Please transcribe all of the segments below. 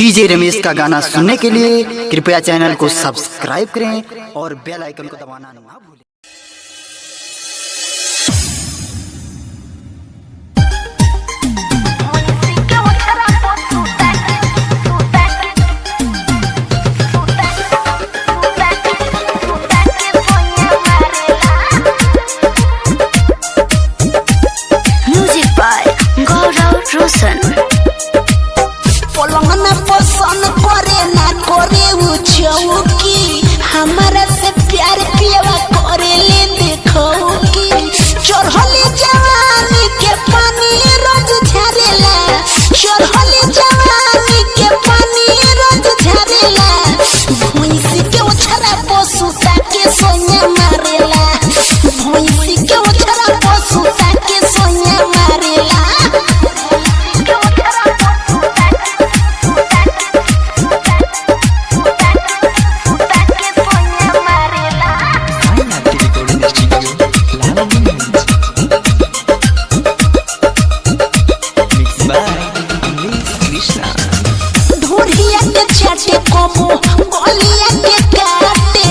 DJ Ramesh का गाना सुनने के लिए कृपया चैनल को सब्सक्राइब करें और बेल आइकन को दबाना ना भूलें। म्यूजिक बाय गौरव रोशन। पलंगना पसंद करे ना करे उ चौकी, हमारा से प्यार पियवा करे ले देखो की। चढ़ली जवानी के पानी रोज झरेला, चढ़ली जवानी के पानी रोज झरेला। भैंसी के ओछरा पशु के सोया मारेला, भैंसी के ओछरा पशु के सोया मारेला। चाटे कोमो गोलिया के काटे,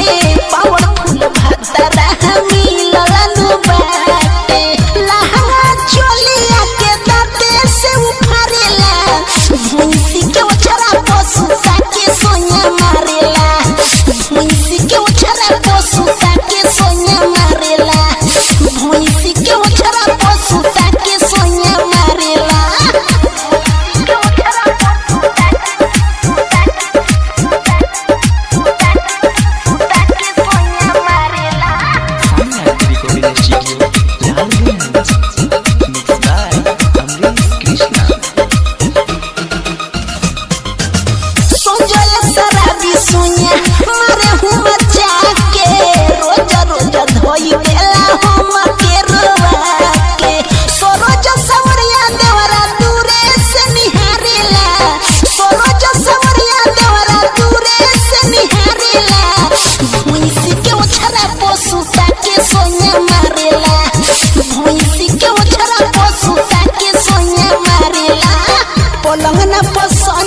पावरफुल भतरा मिलनु बाटे। लहंगा चोलिया के दाते से उफारेला, भैंसी के ओछरा पशु के सोया मारेला, भैंसी के ओछरा पशु के सोया मारेला, भैंसी के ओछरा पशु के सोया मारेला। पलंगना पसंद